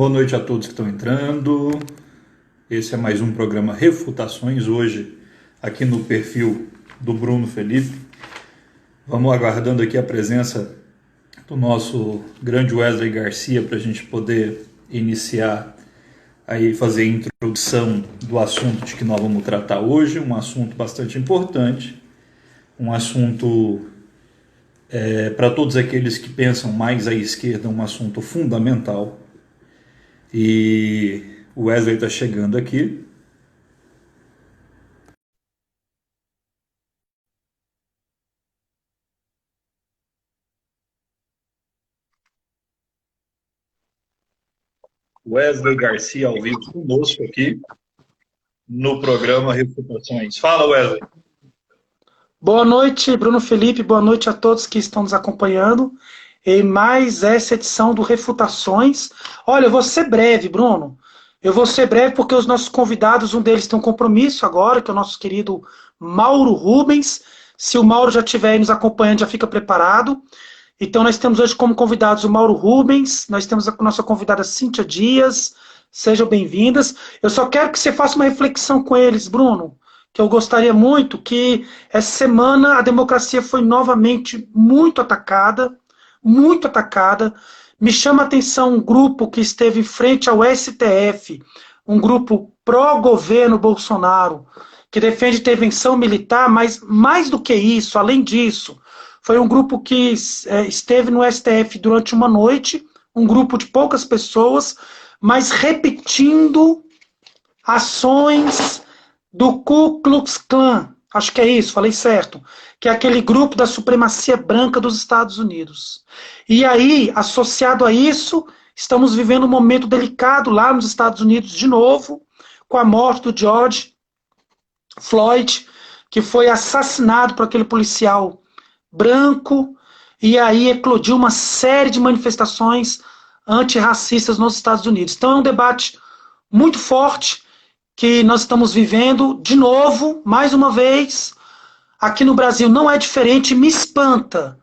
Boa noite a todos que estão entrando. Esse é mais um programa Refutações, hoje aqui no perfil do Bruno Felipe. Vamos aguardando aqui a presença do nosso grande Wesley Garcia para a gente poder iniciar aí, fazer a introdução do assunto de que nós vamos tratar hoje, um assunto bastante importante, um assunto para todos aqueles que pensam mais à esquerda, um assunto fundamental. E o Wesley está chegando aqui. Wesley Garcia ao vivo conosco aqui no programa Refutações. Fala, Wesley. Boa noite, Bruno Felipe. Boa noite a todos que estão nos acompanhando em mais essa edição do Refutações. Olha, eu vou ser breve, Bruno. Eu vou ser breve porque os nossos convidados, um deles tem um compromisso agora, que é o nosso querido Mauro Rubens. Se o Mauro já estiver aí nos acompanhando, já fica preparado. Então, nós temos hoje como convidados o Mauro Rubens, nós temos a nossa convidada Cíntia Dias. Sejam bem-vindas. Eu só quero que você faça uma reflexão com eles, Bruno, que eu gostaria muito que essa semana a democracia foi novamente muito atacada, muito atacada. Me chama a atenção um grupo que esteve em frente ao STF, um grupo pró-governo Bolsonaro, que defende intervenção militar, mas mais do que isso, além disso, foi um grupo que esteve no STF durante uma noite, um grupo de poucas pessoas, mas repetindo ações do Ku Klux Klan, acho que é isso, falei certo, que é aquele grupo da supremacia branca dos Estados Unidos. E aí, associado a isso, estamos vivendo um momento delicado lá nos Estados Unidos de novo, com a morte do George Floyd, que foi assassinado por aquele policial branco, e aí eclodiu uma série de manifestações antirracistas nos Estados Unidos. Então é um debate muito forte que nós estamos vivendo, de novo, mais uma vez, aqui no Brasil não é diferente, me espanta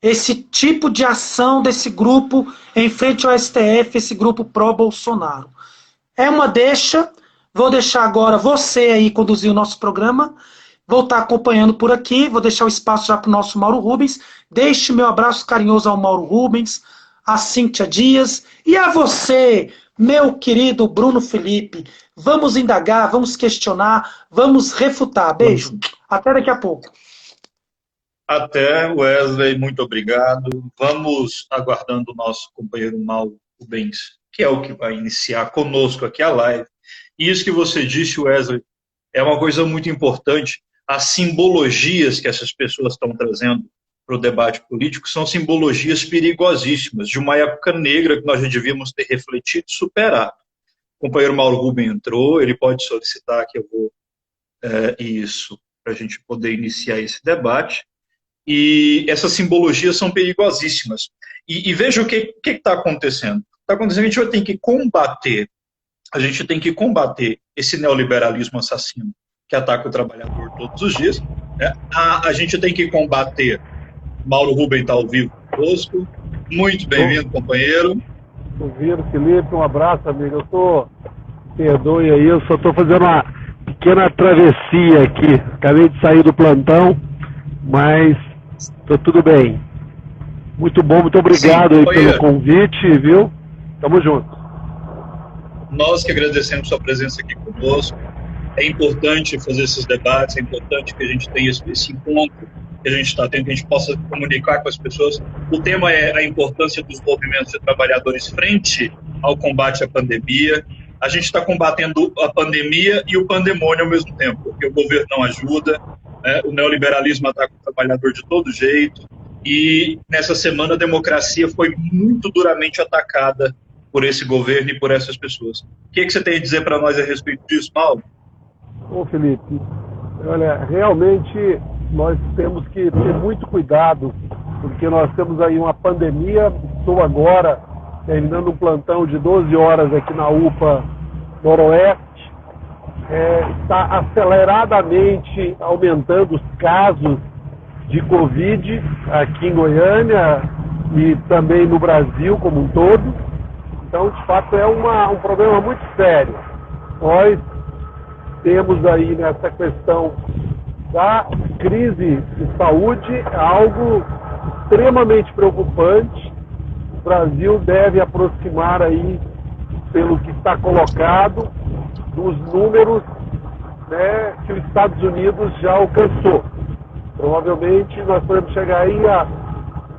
esse tipo de ação desse grupo em frente ao STF, esse grupo pró-Bolsonaro. É uma deixa, vou deixar agora você aí conduzir o nosso programa, vou estar acompanhando por aqui, vou deixar o espaço já para o nosso Mauro Rubens, deixe meu abraço carinhoso ao Mauro Rubens, a Cíntia Dias e a você, meu querido Bruno Felipe. Vamos indagar, vamos questionar, vamos refutar. Beijo. Até daqui a pouco. Até, Wesley, muito obrigado. Vamos aguardando o nosso companheiro Mauro Rubens, que é o que vai iniciar conosco aqui a live. E isso que você disse, Wesley, é uma coisa muito importante. As simbologias que essas pessoas estão trazendo para o debate político são simbologias perigosíssimas, de uma época negra que nós já devíamos ter refletido e superado. O companheiro Mauro Rubens entrou, ele pode solicitar que eu vou isso, para a gente poder iniciar esse debate. E essas simbologias são perigosíssimas. E veja o que está acontecendo. Está acontecendo que a gente tem que combater esse neoliberalismo assassino que ataca o trabalhador todos os dias. Né? A gente tem que combater. Mauro Rubens está ao vivo conosco. Muito bem-vindo, companheiro. Ouvindo, Felipe, um abraço, amigo. Perdoe aí, eu só estou fazendo uma pequena travessia aqui. Acabei de sair do plantão, mas estou tudo bem. Muito bom, muito obrigado. Sim, aí pelo convite, viu? Tamo junto. Nós que agradecemos sua presença aqui conosco. É importante fazer esses debates, é importante que a gente tenha esse encontro que a gente está tendo, que a gente possa comunicar com as pessoas. O tema é a importância dos movimentos de trabalhadores frente ao combate à pandemia. A gente está combatendo a pandemia e o pandemônio ao mesmo tempo, porque o governo não ajuda, né? O neoliberalismo ataca o trabalhador de todo jeito, e nessa semana a democracia foi muito duramente atacada por esse governo e por essas pessoas. O que você tem a dizer para nós a respeito disso, Paulo? Ô, Felipe, olha, realmente nós temos que ter muito cuidado, porque nós temos aí uma pandemia. Estou agora terminando um plantão de 12 horas aqui na UPA Noroeste. Está aceleradamente aumentando os casos de Covid aqui em Goiânia e também no Brasil como um todo. Então, de fato, é um problema muito sério. Nós temos aí nessa questão da crise de saúde algo extremamente preocupante. O Brasil deve aproximar aí, pelo que está colocado, dos números, né, que os Estados Unidos já alcançou. Provavelmente nós podemos chegar aí,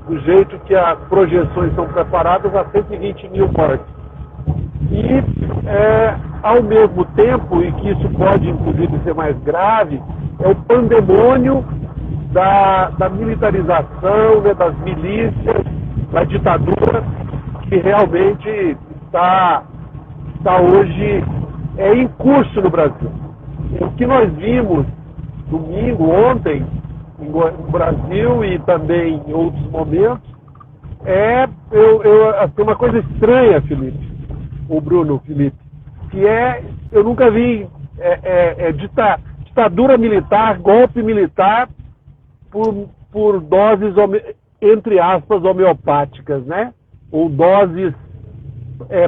do jeito que as projeções são preparadas, a 120 mil mortes. E, ao mesmo tempo, e que isso pode inclusive ser mais grave, é o pandemônio da militarização, né, das milícias, da ditadura, que realmente está hoje em curso no Brasil. O que nós vimos domingo, ontem, no Brasil e também em outros momentos, assim, uma coisa estranha, Felipe, o Bruno, Felipe, que eu nunca vi ditadura militar, golpe militar por doses, entre aspas, homeopáticas, né? Ou doses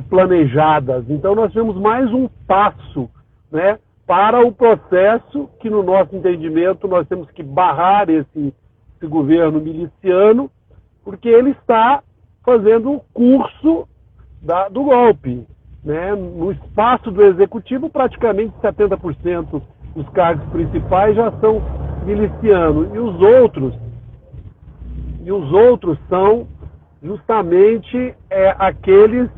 planejadas. Então nós temos mais um passo, né, para o processo que, no nosso entendimento, nós temos que barrar esse governo miliciano, porque ele está fazendo o curso do golpe, né? No espaço do executivo, praticamente 70% dos cargos principais já são milicianos, e os outros são justamente aqueles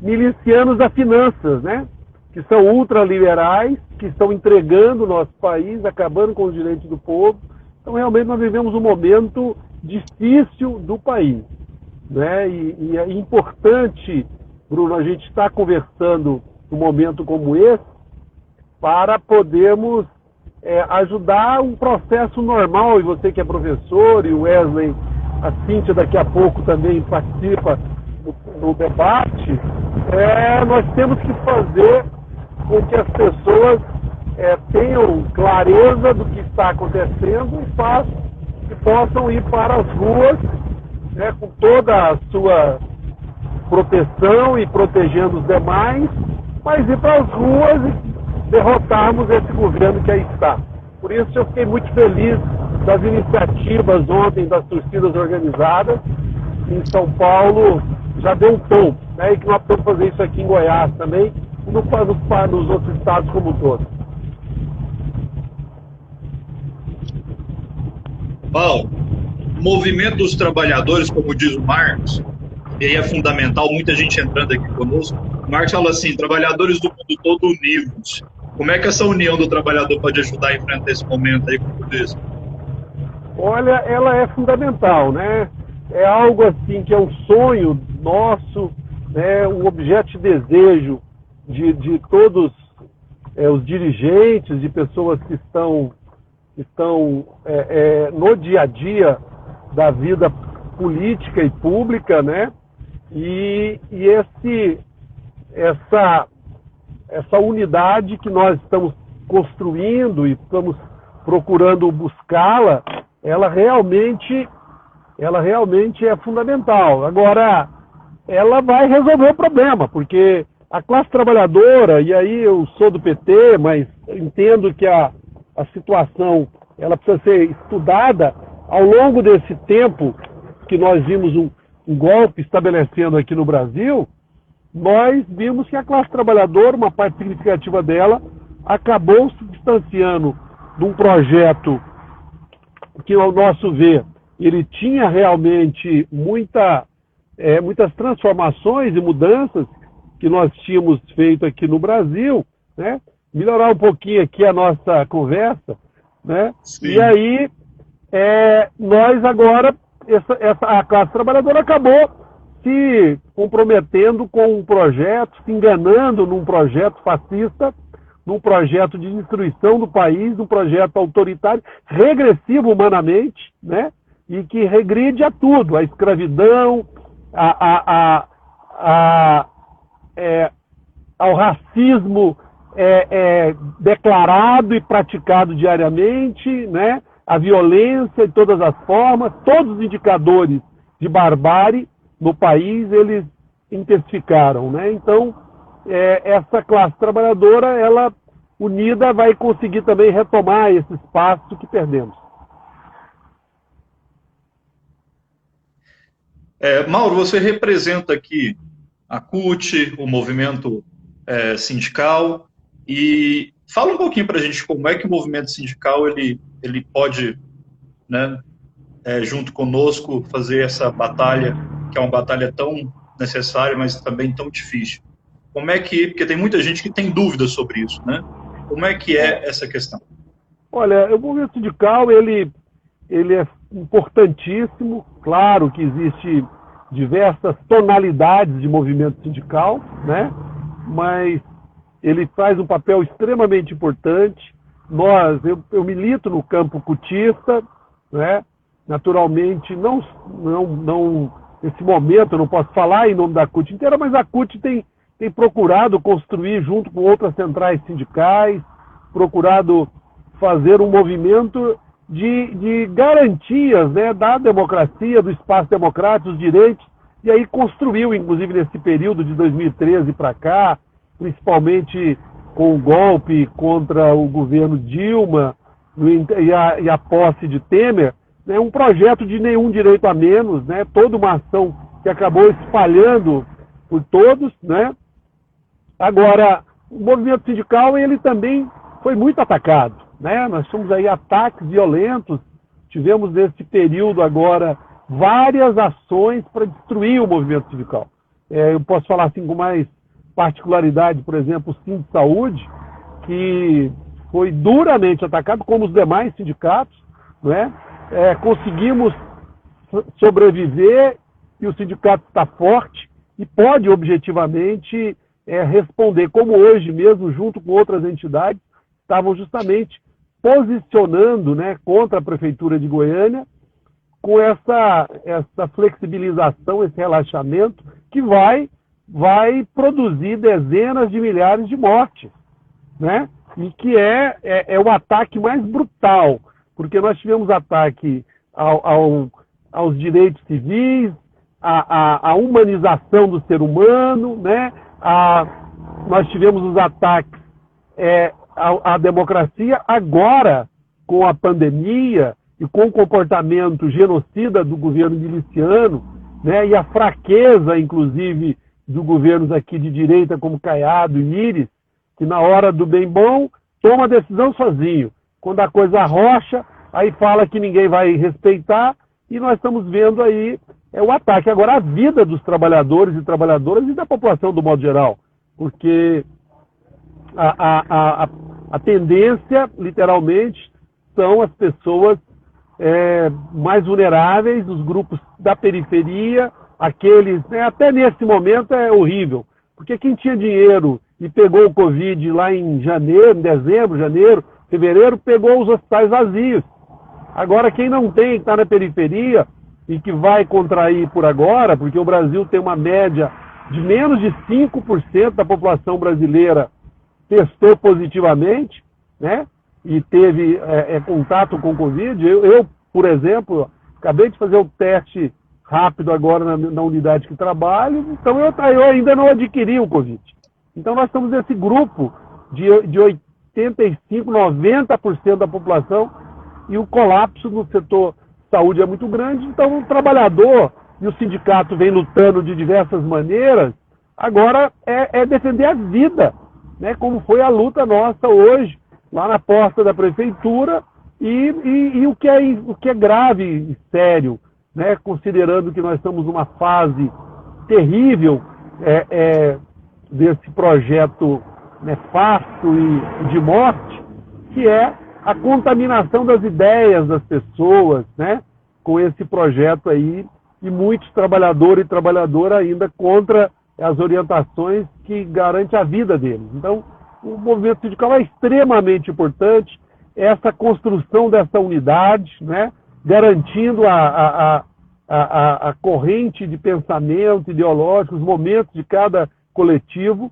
milicianos das finanças, né? Que são ultraliberais, que estão entregando o nosso país, acabando com os direitos do povo. Então, realmente, nós vivemos um momento difícil do país, né? E é importante, Bruno, a gente estar conversando num momento como esse para podermos ajudar um processo normal. E você que é professor, e o Wesley, a Cíntia daqui a pouco também participa no debate, nós temos que fazer com que as pessoas tenham clareza do que está acontecendo e possam ir para as ruas, né, com toda a sua proteção e protegendo os demais, mas ir para as ruas e derrotarmos esse governo que aí está. Por isso eu fiquei muito feliz das iniciativas ontem das torcidas organizadas. Em São Paulo já deu um tom, né, e que nós podemos fazer isso aqui em Goiás também, e nos outros estados como um todo. Paulo, o movimento dos trabalhadores, como diz o Marx, e aí é fundamental, muita gente entrando aqui conosco, Marx fala assim, trabalhadores do mundo todo unidos. Como é que essa união do trabalhador pode ajudar a enfrentar esse momento aí, como diz? Olha, ela é fundamental, né? É algo assim que é um sonho nosso, né? Um objeto de desejo de todos os dirigentes, de pessoas que estão no dia a dia da vida política e pública, né? E essa unidade que nós estamos construindo e estamos procurando buscá-la, ela realmente é fundamental. Agora, ela vai resolver o problema, porque a classe trabalhadora, e aí eu sou do PT, mas entendo que a situação ela precisa ser estudada ao longo desse tempo que nós vimos um golpe estabelecendo aqui no Brasil. Nós vimos que a classe trabalhadora, uma parte significativa dela, acabou se distanciando de um projeto que, ao nosso ver, ele tinha realmente muitas transformações e mudanças que nós tínhamos feito aqui no Brasil, né? Melhorar um pouquinho aqui a nossa conversa, né? Sim. E aí, nós agora, a classe trabalhadora acabou se comprometendo com um projeto, se enganando num projeto fascista, num projeto de destruição do país, num projeto autoritário, regressivo humanamente, né? E que regride a tudo, a escravidão, ao racismo declarado e praticado diariamente, né? A violência de todas as formas, todos os indicadores de barbárie no país, eles intensificaram, né? Então, essa classe trabalhadora, ela unida vai conseguir também retomar esse espaço que perdemos. Mauro, você representa aqui a CUT, o movimento sindical, e fala um pouquinho para a gente como é que o movimento sindical ele pode, né, junto conosco, fazer essa batalha, que é uma batalha tão necessária, mas também tão difícil. Como é que, porque tem muita gente que tem dúvidas sobre isso, né? Como é que é essa questão? Olha, o movimento sindical, ele é importantíssimo. Claro que existe diversas tonalidades de movimento sindical, né? Mas ele faz um papel extremamente importante. Eu milito no campo cutista, né? Naturalmente, nesse momento eu não posso falar em nome da CUT inteira, mas a CUT tem procurado construir, junto com outras centrais sindicais, procurado fazer um movimento de garantias, né, da democracia, do espaço democrático, dos direitos, e aí construiu, inclusive nesse período de 2013 para cá, principalmente com o golpe contra o governo Dilma e a posse de Temer, né, um projeto de nenhum direito a menos, né, toda uma ação que acabou espalhando por todos, né. Agora, o movimento sindical, ele também foi muito atacado, né? Nós tivemos aí ataques violentos, tivemos nesse período agora várias ações para destruir o movimento sindical. Eu posso falar assim com mais particularidade, por exemplo, o Sindicato de Saúde, que foi duramente atacado, como os demais sindicatos, né? Conseguimos sobreviver e o sindicato está forte e pode objetivamente responder, como hoje mesmo, junto com outras entidades, estavam justamente posicionando, né, contra a Prefeitura de Goiânia, com essa flexibilização, esse relaxamento, que vai produzir dezenas de milhares de mortes, né? E que é o ataque mais brutal, porque nós tivemos ataque aos direitos civis, à humanização do ser humano, né? Nós tivemos os ataques à democracia. Agora, com a pandemia e com o comportamento genocida do governo miliciano, né, e a fraqueza, inclusive, dos governos aqui de direita, como Caiado e Íris, que na hora do bem bom, toma a decisão sozinho. Quando a coisa arrocha, aí fala que ninguém vai respeitar, e nós estamos vendo aí o ataque agora à vida dos trabalhadores e trabalhadoras e da população do modo geral, porque a tendência, literalmente, são as pessoas mais vulneráveis, os grupos da periferia, aqueles, né, até nesse momento é horrível, porque quem tinha dinheiro e pegou o Covid lá em dezembro, janeiro, fevereiro, pegou os hospitais vazios. Agora, quem não tem, que está na periferia e que vai contrair por agora, porque o Brasil tem uma média de menos de 5% da população brasileira testou positivamente, né? E teve contato com o Covid. Eu, por exemplo, acabei de fazer o teste rápido agora na unidade que trabalho, então eu ainda não adquiri o Covid. Então nós estamos nesse grupo de 85%, 90% da população, e o colapso no setor saúde é muito grande. Então o trabalhador e o sindicato vem lutando de diversas maneiras. Agora é defender a vida, né? Como foi a luta nossa hoje, lá na porta da prefeitura, e o que é grave e sério, né? Considerando que nós estamos numa fase terrível desse projeto nefasto e de morte, que é a contaminação das ideias das pessoas, né? Com esse projeto aí, e muitos trabalhadores e trabalhadoras ainda contra as orientações que garantem a vida deles. Então, o movimento sindical é extremamente importante, essa construção dessa unidade, né, garantindo a corrente de pensamento ideológico, os momentos de cada coletivo,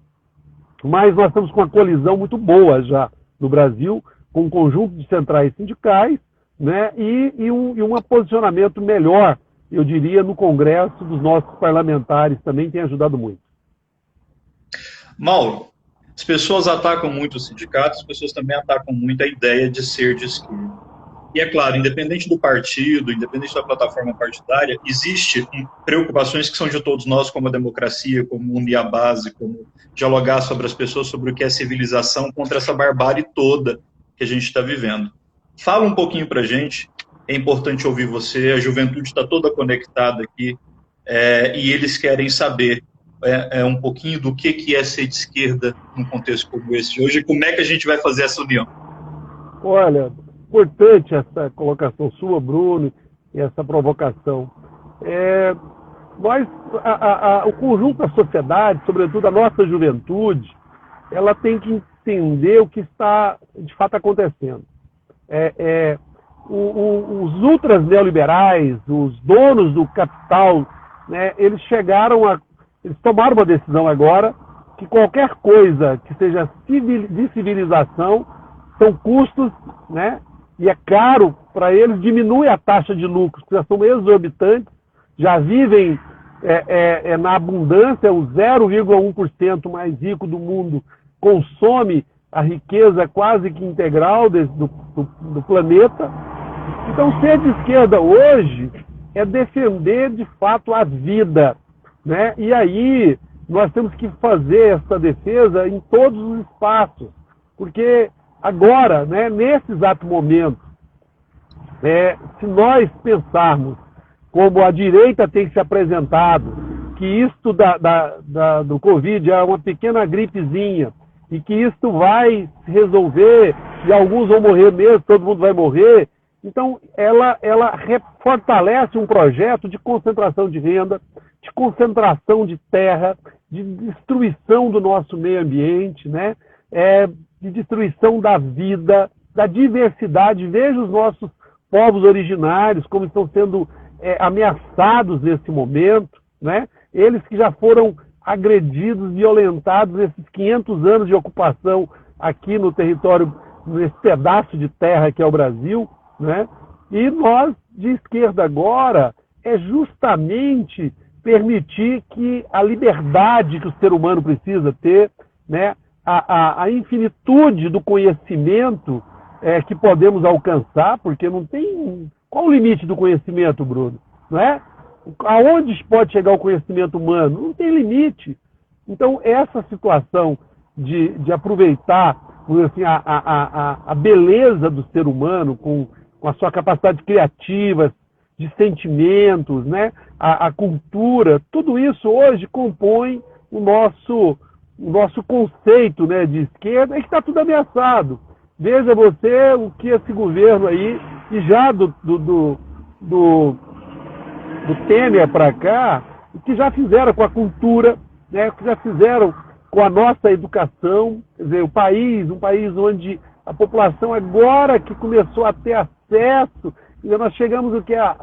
mas nós estamos com uma colisão muito boa já no Brasil, com um conjunto de centrais sindicais, né, e um posicionamento melhor eu diria, no Congresso dos nossos parlamentares também tem ajudado muito. Mauro, as pessoas atacam muito os sindicatos, as pessoas também atacam muito a ideia de ser de esquerda. E é claro, independente do partido, independente da plataforma partidária, existe preocupações que são de todos nós, como a democracia, como unir a base, como dialogar sobre as pessoas, sobre o que é civilização, contra essa barbárie toda que a gente está vivendo. Fala um pouquinho para a gente, é importante ouvir você, a juventude está toda conectada aqui, e eles querem saber um pouquinho do que é ser de esquerda num contexto como esse de hoje, e como é que a gente vai fazer essa união. Olha, importante essa colocação sua, Bruno, e essa provocação. O conjunto da sociedade, sobretudo a nossa juventude, ela tem que entender o que está de fato acontecendo. Os ultras neoliberais, os donos do capital, né, eles tomaram uma decisão agora que qualquer coisa que seja de civilização são custos, né? E é caro para eles, diminui a taxa de lucros, que já são exorbitantes, já vivem na abundância, o 0,1% mais rico do mundo consome a riqueza quase que integral do planeta. Então, ser de esquerda hoje é defender, de fato, a vida, né? E aí, nós temos que fazer essa defesa em todos os espaços, porque agora, né, nesse exato momento, se nós pensarmos como a direita tem se apresentado, que isto do Covid é uma pequena gripezinha, e que isto vai se resolver, e alguns vão morrer mesmo, todo mundo vai morrer, então ela fortalece um projeto de concentração de renda, de concentração de terra, de destruição do nosso meio ambiente, né? De destruição da vida, da diversidade. Veja os nossos povos originários, como estão sendo ameaçados nesse momento, né? Eles que já foram agredidos, violentados nesses 500 anos de ocupação aqui no território, nesse pedaço de terra que é o Brasil, né? E nós, de esquerda agora, justamente permitir que a liberdade que o ser humano precisa ter, né? A infinitude do conhecimento que podemos alcançar, porque não tem... Qual o limite do conhecimento, Bruno? Não é? Aonde pode chegar o conhecimento humano? Não tem limite. Então, essa situação de aproveitar assim, a beleza do ser humano com a sua capacidade criativa, de sentimentos, né? A cultura, tudo isso hoje compõe o nosso conceito, né, de esquerda, que está tudo ameaçado. Veja você o que esse governo aí, e já do Temer para cá, o que já fizeram com a cultura, né, o que já fizeram com a nossa educação, quer dizer, um país onde a população agora que começou a ter acesso, nós chegamos o que a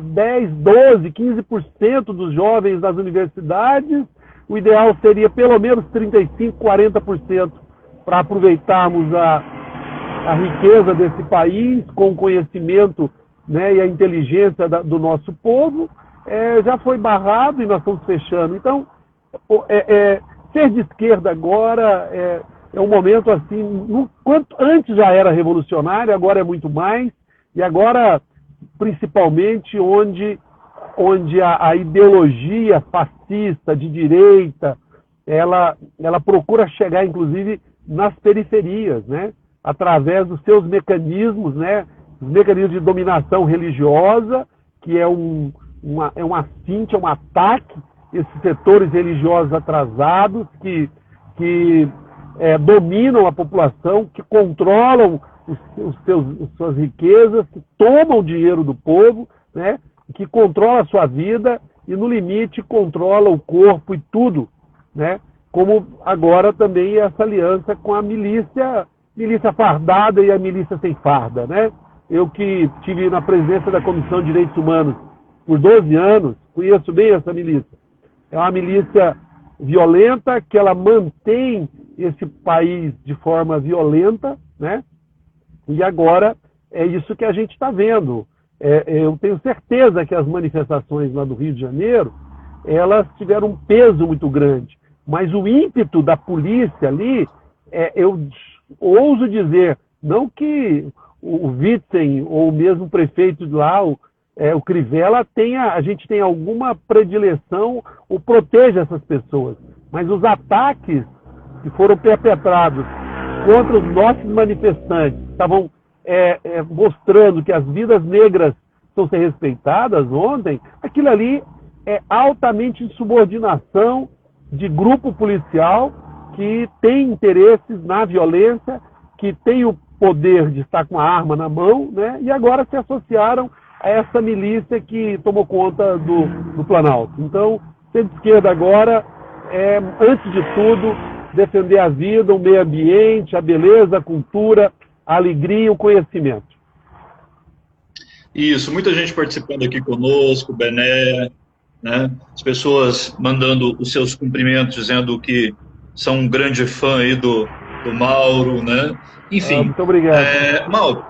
10, 12, 15% dos jovens nas universidades, o ideal seria pelo menos 35%, 40% para aproveitarmos a riqueza desse país com o conhecimento, né, e a inteligência do nosso povo. Já foi barrado e nós estamos fechando. Então, ser de esquerda agora é um momento assim, quanto antes já era revolucionário, agora é muito mais, e agora principalmente onde a ideologia fascista de direita, ela procura chegar inclusive nas periferias, né? Através dos seus mecanismos, né? Os mecanismos de dominação religiosa, que é um assinte, é um ataque, esses setores religiosos atrasados que dominam a população, que controlam suas riquezas, que tomam o dinheiro do povo, né? Que controla a sua vida e, no limite, controla o corpo e tudo, né? Como agora também essa aliança com a milícia fardada e a milícia sem farda, né? Eu que estive na presidência da Comissão de Direitos Humanos por 12 anos, conheço bem essa milícia. É uma milícia violenta, que ela mantém esse país de forma violenta, né? E agora é isso que a gente está vendo. Eu tenho certeza que as manifestações lá do Rio de Janeiro, elas tiveram um peso muito grande. Mas o ímpeto da polícia ali, eu ouso dizer, não que o Witzel ou mesmo o prefeito de lá, o Crivella, a gente tem alguma predileção ou proteja essas pessoas. Mas os ataques que foram perpetrados contra os nossos manifestantes, estavam mostrando que as vidas negras estão sendo respeitadas ontem, aquilo ali é altamente insubordinação de grupo policial que tem interesses na violência, que tem o poder de estar com a arma na mão, né? E agora se associaram a essa milícia que tomou conta do Planalto. Então, centro-esquerda agora antes de tudo, defender a vida, o meio ambiente, a beleza, a cultura, a alegria e o conhecimento. Isso, muita gente participando aqui conosco, Bené, né? As pessoas mandando os seus cumprimentos, dizendo que são um grande fã aí do Mauro, né? Enfim. Muito obrigado. Mauro,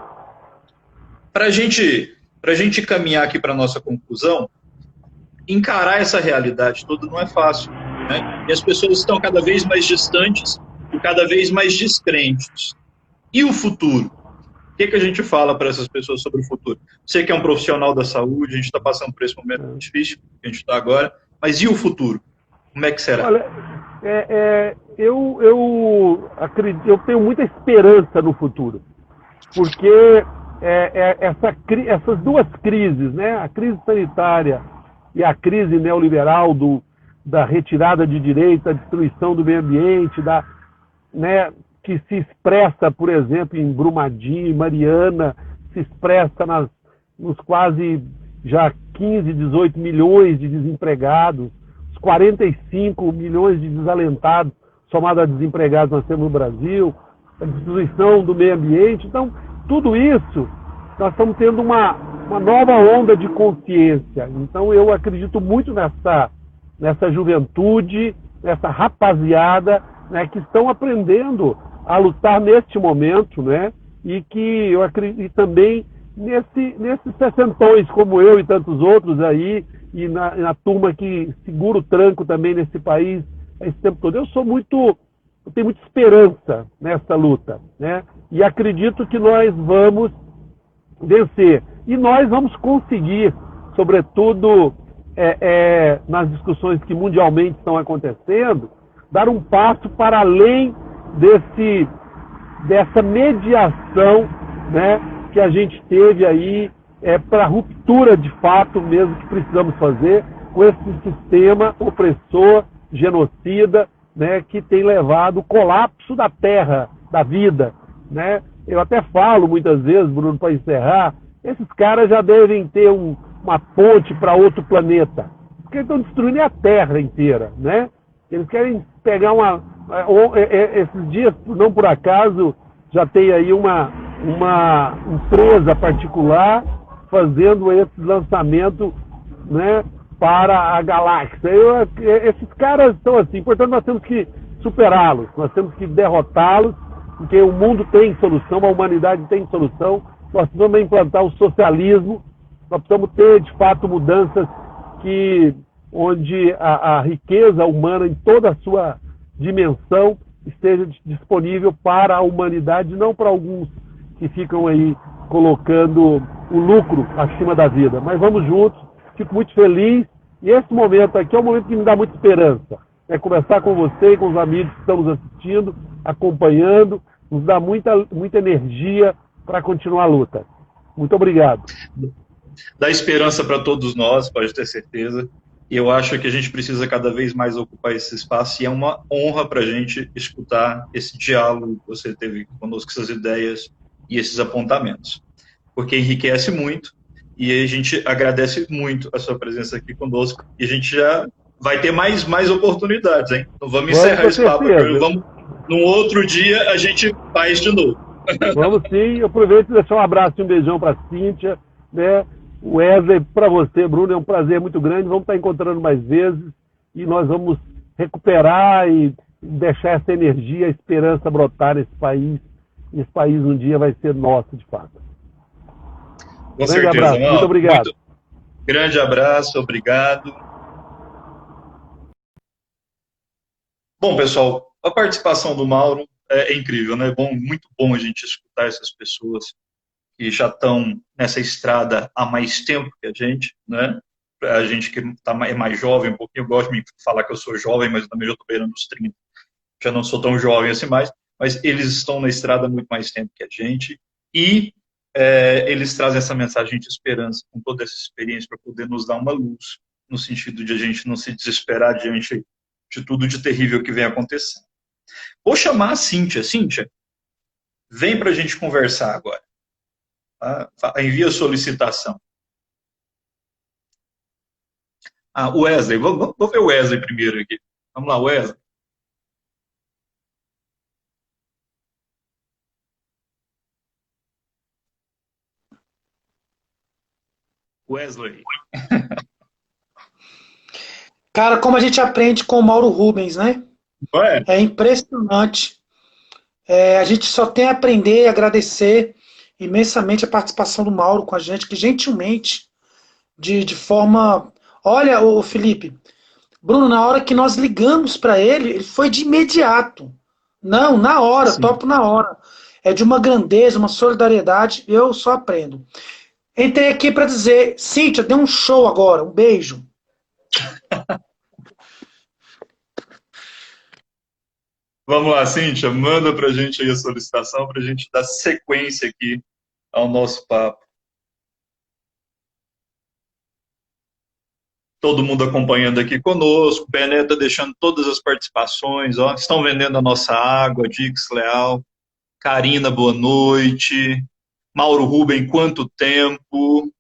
para a gente caminhar aqui para a nossa conclusão, encarar essa realidade toda não é fácil, né? E as pessoas estão cada vez mais distantes e cada vez mais descrentes. E o futuro? O que a gente fala para essas pessoas sobre o futuro? Você que é um profissional da saúde, a gente está passando por esse momento difícil que a gente está agora, mas e o futuro? Como é que será? Olha, eu acredito, eu tenho muita esperança no futuro, porque essas duas crises, né, a crise sanitária e a crise neoliberal da retirada de direitos, da destruição do meio ambiente, né, que se expressa, por exemplo, em Brumadinho, Mariana, se expressa nos quase já 15, 18 milhões de desempregados, os 45 milhões de desalentados, somado a desempregados nós temos no Brasil, a destruição do meio ambiente. Então, tudo isso, nós estamos tendo uma nova onda de consciência. Então, eu acredito muito nessa juventude, nessa rapaziada, né, que estão aprendendo a lutar neste momento, né? E que eu acredito também nesses sessentões como eu e tantos outros aí, e na turma que segura o tranco também nesse país esse tempo todo. Eu tenho muita esperança nessa luta, né? E acredito que nós vamos vencer. E nós vamos conseguir, sobretudo nas discussões que mundialmente estão acontecendo, dar um passo para além dessa mediação, né, que a gente teve aí para a ruptura de fato mesmo que precisamos fazer com esse sistema opressor, genocida, né, que tem levado o colapso da terra, da vida, né? Eu até falo muitas vezes, Bruno, para encerrar, esses caras já devem ter uma ponte para outro planeta, porque eles estão destruindo a terra inteira, né? Eles querem pegar esses dias, não por acaso, já tem aí uma empresa particular fazendo esse lançamento, né, para a galáxia. Esses caras estão assim, portanto nós temos que superá-los, nós temos que derrotá-los, porque o mundo tem solução, a humanidade tem solução. Nós precisamos implantar o socialismo, nós precisamos ter de fato mudanças onde a riqueza humana em toda a sua dimensão esteja disponível para a humanidade, não para alguns que ficam aí colocando o lucro acima da vida. Mas vamos juntos, fico muito feliz, e esse momento aqui é um momento que me dá muita esperança. É conversar com você e com os amigos que estamos assistindo, acompanhando, nos dá muita energia para continuar a luta. Muito obrigado. Dá esperança para todos nós, pode ter certeza. E eu acho que a gente precisa cada vez mais ocupar esse espaço, e é uma honra para a gente escutar esse diálogo que você teve conosco, essas ideias e esses apontamentos, porque enriquece muito, e a gente agradece muito a sua presença aqui conosco, e a gente já vai ter mais oportunidades, hein? Não vamos encerrar esse papo, num outro dia a gente faz de novo. Vamos sim, eu aproveito e deixar um abraço e um beijão para a Cíntia, né? Wesley, para você, Bruno, é um prazer muito grande. Vamos estar encontrando mais vezes e nós vamos recuperar e deixar essa energia, a esperança brotar nesse país. E esse país um dia vai ser nosso, de fato. Com Grande certeza, abraço, muito Mauro. obrigado. Muito grande abraço, obrigado. Bom, pessoal, a participação do Mauro é incrível, né? Bom, muito bom a gente escutar essas pessoas que já estão nessa estrada há mais tempo que a gente, né? A gente que é mais jovem um pouquinho, eu gosto de me falar que eu sou jovem, mas também já estou beirando os 30, já não sou tão jovem assim mais, mas eles estão na estrada há muito mais tempo que a gente e eles trazem essa mensagem de esperança com toda essa experiência para poder nos dar uma luz, no sentido de a gente não se desesperar diante de tudo de terrível que vem acontecendo. Vou chamar a Cíntia. Cíntia, vem para a gente conversar agora. Tá? Envia a solicitação. Ah, Wesley, vou ver o Wesley primeiro aqui. Vamos lá, Wesley. Wesley. Cara, como a gente aprende com o Mauro Rubens, né? Não é? É impressionante. A gente só tem a aprender e agradecer imensamente a participação do Mauro com a gente, que gentilmente, de forma. Olha, o Felipe, Bruno, na hora que nós ligamos para ele, ele foi de imediato. Não, na hora, Sim. topo na hora. É de uma grandeza, uma solidariedade, eu só aprendo. Entrei aqui para dizer, Cíntia, dê um show agora, um beijo. Vamos lá, Cíntia, manda para a gente aí a solicitação para a gente dar sequência aqui ao nosso papo. Todo mundo acompanhando aqui conosco, Bené está deixando todas as participações, ó, estão vendendo a nossa água, Dix Leal, Karina, boa noite, Mauro Ruben, quanto tempo,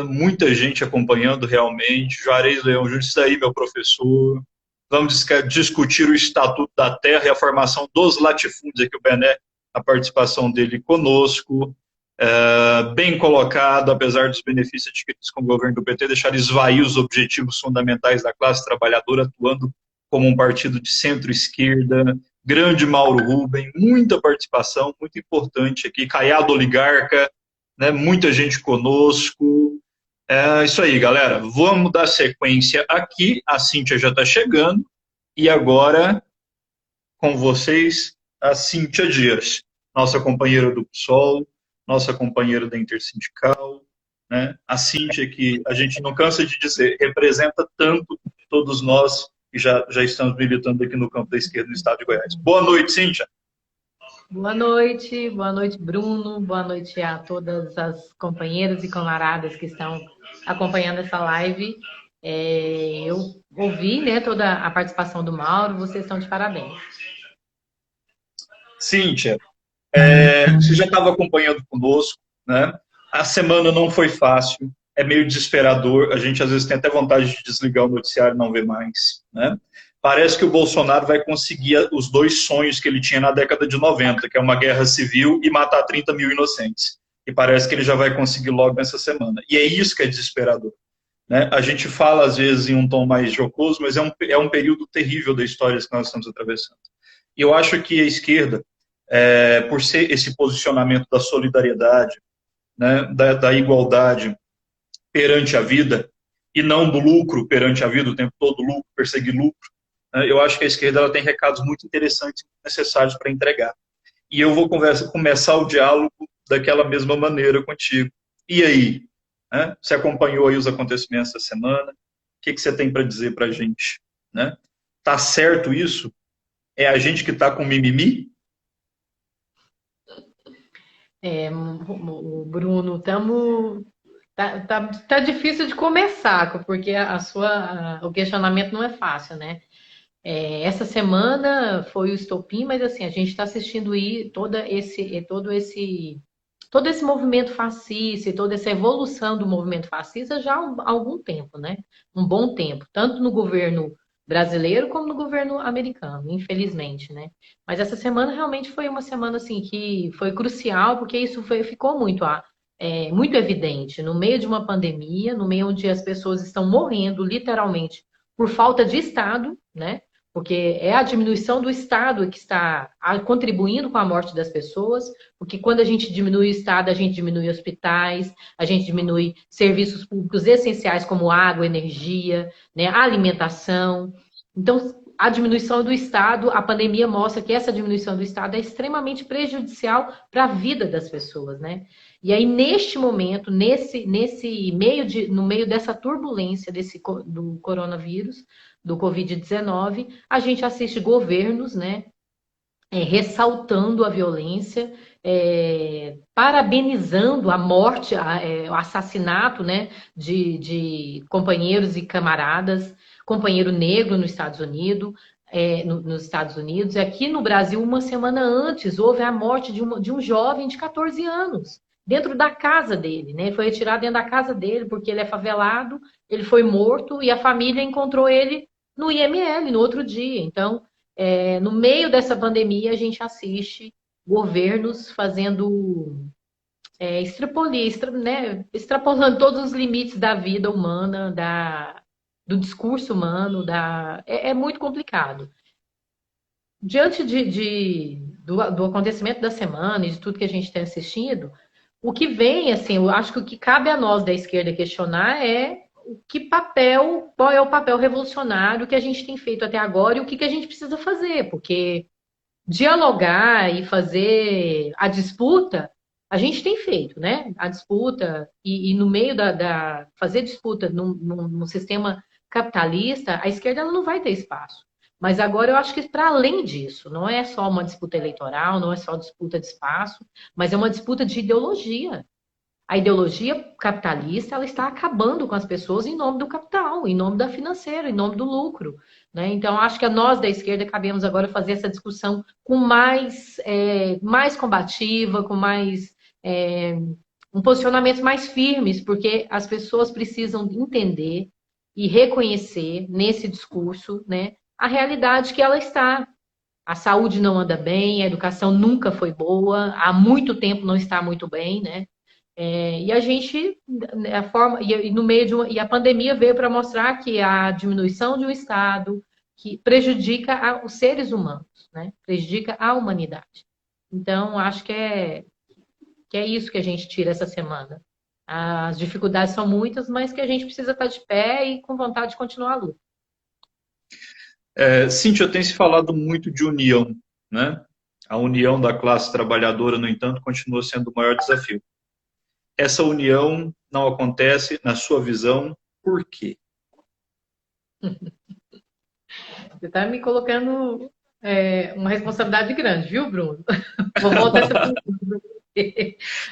muita gente acompanhando realmente, Juarez Leão Júnior, isso aí, meu professor, vamos discutir o Estatuto da Terra e a formação dos latifúndios, aqui o Bené, a participação dele conosco, bem colocado, apesar dos benefícios adquiridos com o governo do PT, deixar esvair os objetivos fundamentais da classe trabalhadora, atuando como um partido de centro-esquerda, grande Mauro Ruben, muita participação, muito importante aqui, Caiado Oligarca, né, muita gente conosco, isso aí, galera, vamos dar sequência aqui, a Cíntia já está chegando, e agora, com vocês, a Cíntia Dias, nossa companheira do PSOL, nossa companheira da Intersindical, né? A Cíntia, que a gente não cansa de dizer, representa tanto todos nós que já estamos militando aqui no campo da esquerda no estado de Goiás. Boa noite, Cíntia. Boa noite, Bruno, boa noite a todas as companheiras e camaradas que estão acompanhando essa live. Eu ouvi, né, toda a participação do Mauro, vocês estão de parabéns. Cíntia, você já estava acompanhando conosco, né? A semana não foi fácil, é meio desesperador, a gente às vezes tem até vontade de desligar o noticiário e não ver mais, né? Parece que o Bolsonaro vai conseguir os dois sonhos que ele tinha na década de 90, que é uma guerra civil e matar 30 mil inocentes. E parece que ele já vai conseguir logo nessa semana. E é isso que é desesperador, né? A gente fala às vezes em um tom mais jocoso, mas é um período terrível da história que nós estamos atravessando. E eu acho que a esquerda, por ser esse posicionamento da solidariedade, né, da igualdade perante a vida, e não do lucro perante a vida, o tempo todo lucro, perseguir lucro, né, eu acho que a esquerda ela tem recados muito interessantes e necessários para entregar. E eu vou começar o diálogo daquela mesma maneira contigo. E aí? Né, você acompanhou aí os acontecimentos da semana? O que você tem para dizer para a gente? Né? Tá certo isso? É a gente que está com mimimi? Bruno, tá difícil de começar, porque o questionamento não é fácil, né? Essa semana foi o estopim, mas assim, a gente está assistindo aí todo esse movimento fascista e toda essa evolução do movimento fascista já há algum tempo, né? Um bom tempo, tanto no governo brasileiro como no governo americano, infelizmente, né? Mas essa semana realmente foi uma semana assim que foi crucial, porque isso ficou muito evidente no meio de uma pandemia, no meio onde as pessoas estão morrendo literalmente por falta de Estado, né? porque é a diminuição do Estado que está contribuindo com a morte das pessoas, porque quando a gente diminui o Estado, a gente diminui hospitais, a gente diminui serviços públicos essenciais como água, energia, né, alimentação. Então, a diminuição do Estado, a pandemia mostra que essa diminuição do Estado é extremamente prejudicial para a vida das pessoas, né? E aí, neste momento, no meio dessa turbulência do coronavírus, do Covid-19, a gente assiste governos, né, ressaltando a violência, parabenizando a morte, o assassinato, né, de companheiros e camaradas, companheiro negro nos Estados Unidos, nos Estados Unidos. E aqui no Brasil, uma semana antes, houve a morte de um jovem de 14 anos, dentro da casa dele, né? Ele foi retirado dentro da casa dele, porque ele é favelado, ele foi morto e a família encontrou ele no IML no outro dia. Então, no meio dessa pandemia, a gente assiste governos fazendo extrapolando todos os limites da vida humana, do discurso humano, é muito complicado. Diante do acontecimento da semana e de tudo que a gente tem assistido, o que vem, assim, eu acho que o que cabe a nós da esquerda questionar é qual é o papel revolucionário que a gente tem feito até agora e o que a gente precisa fazer, porque dialogar e fazer a disputa, a gente tem feito, né? A disputa, e no meio fazer disputa num sistema capitalista, a esquerda ela não vai ter espaço. Mas agora eu acho que para além disso, não é só uma disputa eleitoral, não é só disputa de espaço, mas é uma disputa de ideologia. A ideologia capitalista ela está acabando com as pessoas em nome do capital, em nome da financeira, em nome do lucro, né? Então, acho que a nós da esquerda cabemos agora fazer essa discussão com mais combativa, com um posicionamento mais firmes, porque as pessoas precisam entender e reconhecer nesse discurso, né, a realidade que ela está. A saúde não anda bem, a educação nunca foi boa, há muito tempo não está muito bem, né? E a gente, no meio e a pandemia veio para mostrar que a diminuição de um Estado que prejudica os seres humanos, né? Prejudica a humanidade. Então, acho que é isso que a gente tira essa semana. As dificuldades são muitas, mas que a gente precisa estar de pé e com vontade de continuar a luta. Cíntia, tem se falado muito de união, né? A união da classe trabalhadora, no entanto, continua sendo o maior desafio. Essa união não acontece, na sua visão, por quê? Você está me colocando uma responsabilidade grande, viu, Bruno? Vou voltar essa pergunta.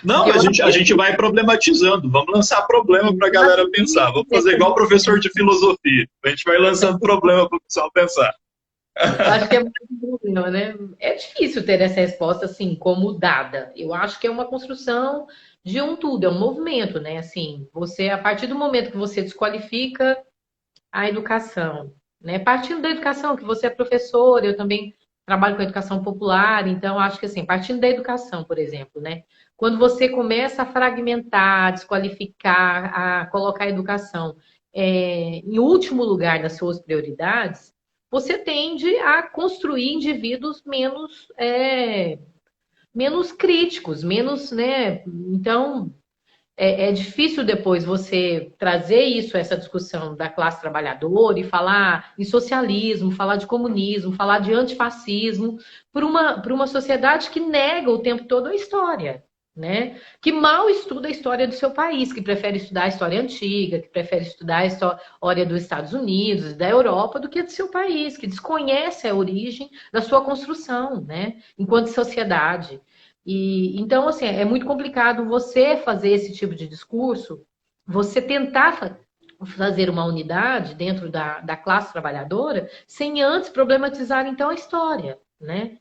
Não, a gente vai problematizando. Vamos lançar problema para a galera pensar. Vamos fazer igual o professor de filosofia. A gente vai lançando problema para o pessoal pensar. Acho que é muito um problema, né? É difícil ter essa resposta assim, como dada. Eu acho que é uma construção de um tudo, é um movimento, né? Assim, a partir do momento que você desqualifica a educação, né? Partindo da educação, que você é professor, eu também trabalho com educação popular, então acho que assim, partindo da educação, por exemplo, né? Quando você começa a fragmentar, a desqualificar, a colocar a educação em último lugar nas suas prioridades, você tende a construir indivíduos menos críticos, menos, né? Então, é difícil depois você trazer essa discussão da classe trabalhadora e falar em socialismo, falar de comunismo, falar de antifascismo, por uma sociedade que nega o tempo todo a história, né? Que mal estuda a história do seu país, que prefere estudar a história antiga, que prefere estudar a história dos Estados Unidos, da Europa, do que a do seu país, que desconhece a origem da sua construção, né? Enquanto sociedade. Então, assim, é muito complicado você fazer esse tipo de discurso, você tentar fazer uma unidade dentro da classe trabalhadora, sem antes problematizar, então, a história, né?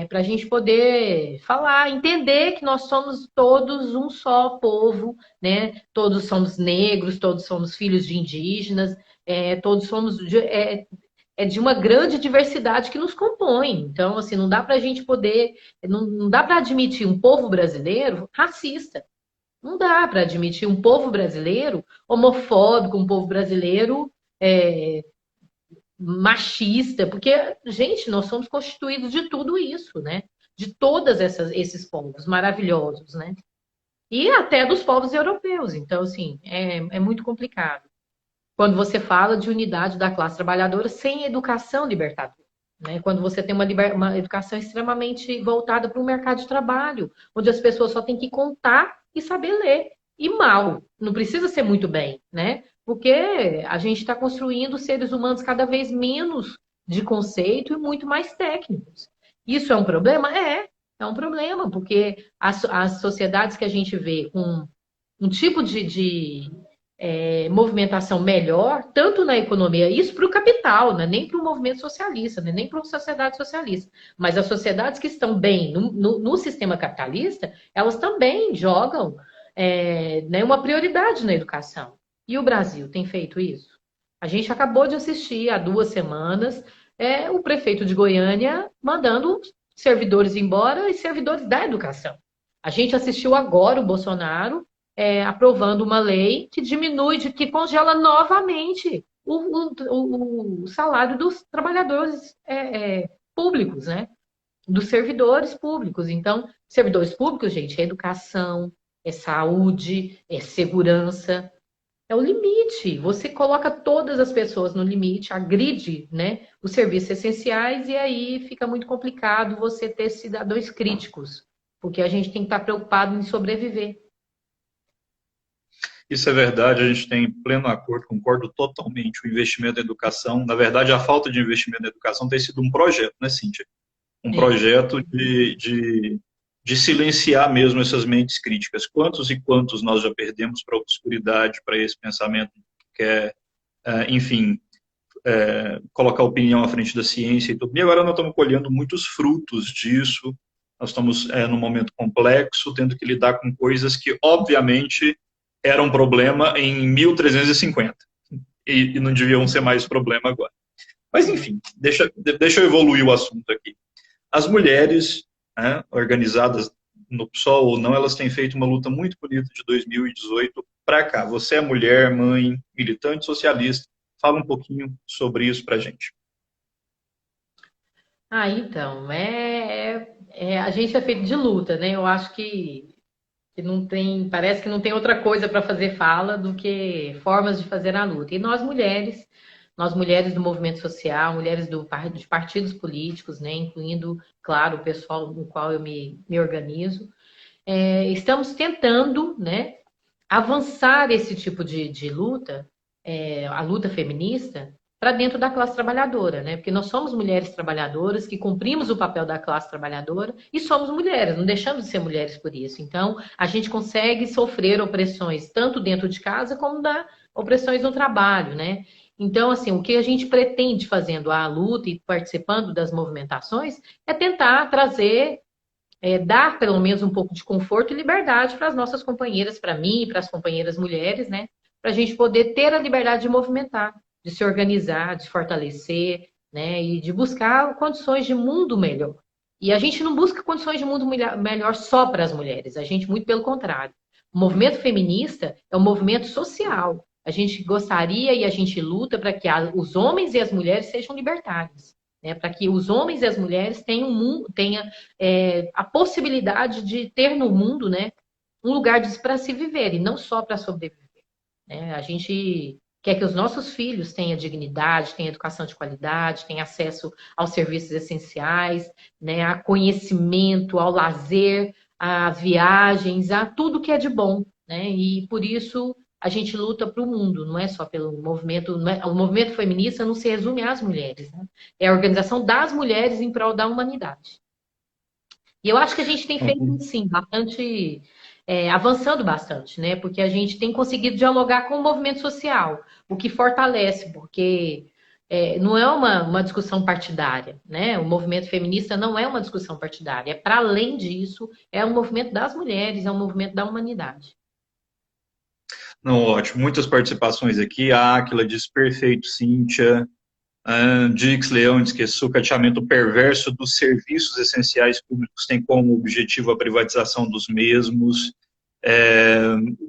Para a gente poder falar, entender que nós somos todos um só povo, né? Todos somos negros, todos somos filhos de indígenas, todos somos de uma grande diversidade que nos compõe. Então, assim, não dá para a gente poder, não dá para admitir um povo brasileiro racista. Não dá para admitir um povo brasileiro homofóbico, um povo brasileiro machista, porque, gente, nós somos constituídos de tudo isso, né? De todas esses povos maravilhosos, né? E até dos povos europeus. Então, assim, é muito complicado. Quando você fala de unidade da classe trabalhadora sem educação libertadora, né? Quando você tem uma educação extremamente voltada para o mercado de trabalho, onde as pessoas só têm que contar e saber ler. E mal, não precisa ser muito bem, né? Porque a gente está construindo seres humanos cada vez menos de conceito e muito mais técnicos. Isso é um problema? É um problema, porque as sociedades que a gente vê com um tipo de movimentação melhor, tanto na economia, isso para o capital, né? Nem para o movimento socialista, né? Nem para a sociedade socialista. Mas as sociedades que estão bem no sistema capitalista, elas também jogam né, uma prioridade na educação. E o Brasil tem feito isso? A gente acabou de assistir há 2 semanas o prefeito de Goiânia mandando servidores embora e servidores da educação. A gente assistiu agora o Bolsonaro aprovando uma lei que diminui, que congela novamente o salário dos trabalhadores públicos, né? Dos servidores públicos. Então, servidores públicos, gente, é educação, é saúde, é segurança. É o limite. Você coloca todas as pessoas no limite, agride, né, os serviços essenciais, e aí fica muito complicado você ter cidadãos críticos, porque a gente tem que estar preocupado em sobreviver. Isso é verdade, a gente tem pleno acordo, concordo totalmente. O investimento na educação, na verdade, a falta de investimento na educação tem sido um projeto, né, Cíntia? Um projeto de silenciar mesmo essas mentes críticas. Quantos e quantos nós já perdemos para a obscuridade, para esse pensamento que é, enfim, colocar a opinião à frente da ciência e tudo. E agora nós estamos colhendo muitos frutos disso. Nós estamos num momento complexo, tendo que lidar com coisas que, obviamente, eram um problema em 1350 e não deviam ser mais problema agora. Mas, enfim, deixa eu evoluir o assunto aqui. As mulheres, organizadas no PSOL ou não, elas têm feito uma luta muito bonita de 2018 para cá. Você é mulher, mãe, militante socialista. Fala um pouquinho sobre isso para a gente. Então, a gente é feito de luta, né? Eu acho que não tem, parece que não tem outra coisa para fazer fala do que formas de fazer a luta. E nós mulheres do movimento social, mulheres dos partidos políticos, né, incluindo, claro, o pessoal no qual eu me organizo, estamos tentando, né, avançar esse tipo de luta, a luta feminista, para dentro da classe trabalhadora, né? Porque nós somos mulheres trabalhadoras que cumprimos o papel da classe trabalhadora e somos mulheres, não deixamos de ser mulheres por isso. Então, a gente consegue sofrer opressões tanto dentro de casa como opressões no trabalho, né? Então, assim, o que a gente pretende fazendo a luta e participando das movimentações é tentar trazer, dar pelo menos um pouco de conforto e liberdade para as nossas companheiras, para mim e para as companheiras mulheres, né? Para a gente poder ter a liberdade de movimentar, de se organizar, de se fortalecer, né? E de buscar condições de mundo melhor. E a gente não busca condições de mundo melhor só para as mulheres, a gente, muito pelo contrário. O movimento feminista é um movimento social. A gente gostaria e a gente luta para que os homens e as mulheres sejam libertários, né? Para que os homens e as mulheres tenham a possibilidade de ter no mundo, né, um lugar para se viver e não só para sobreviver, né? A gente quer que os nossos filhos tenham dignidade, tenham educação de qualidade, tenham acesso aos serviços essenciais, né, a conhecimento, ao lazer, a viagens, a tudo que é de bom, né? E por isso a gente luta para o mundo, não é só pelo movimento. O movimento feminista não se resume às mulheres, né? É a organização das mulheres em prol da humanidade. E eu acho que a gente tem feito, sim, bastante, avançando bastante, né? Porque a gente tem conseguido dialogar com o movimento social, o que fortalece, porque não é uma discussão partidária, né? O movimento feminista não é uma discussão partidária. Para além disso, é um movimento das mulheres, é um movimento da humanidade. Não, ótimo. Muitas participações aqui. A Áquila diz perfeito, Cíntia. Dix Leão diz que o sucateamento perverso dos serviços essenciais públicos tem como objetivo a privatização dos mesmos.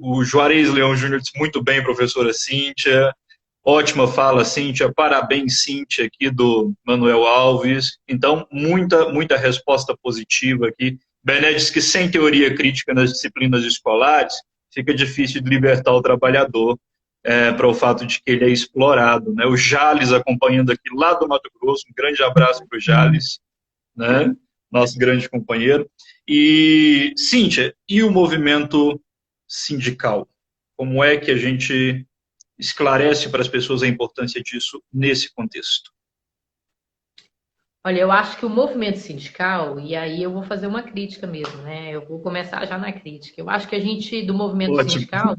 O Juarez Leão Júnior diz muito bem, professora Cíntia. Ótima fala, Cíntia. Parabéns, Cíntia, aqui do Manuel Alves. Então, muita resposta positiva aqui. Bené diz que sem teoria crítica nas disciplinas escolares, fica difícil de libertar o trabalhador para o fato de que ele é explorado, né? O Jales acompanhando aqui lá do Mato Grosso, um grande abraço para o Jales, né? Nosso grande companheiro. E, Cíntia, e o movimento sindical? Como é que a gente esclarece para as pessoas a importância disso nesse contexto? Olha, eu acho que o movimento sindical, e aí eu vou fazer uma crítica mesmo, né? Eu vou começar já na crítica. Eu acho que a gente, do movimento Ótimo. sindical,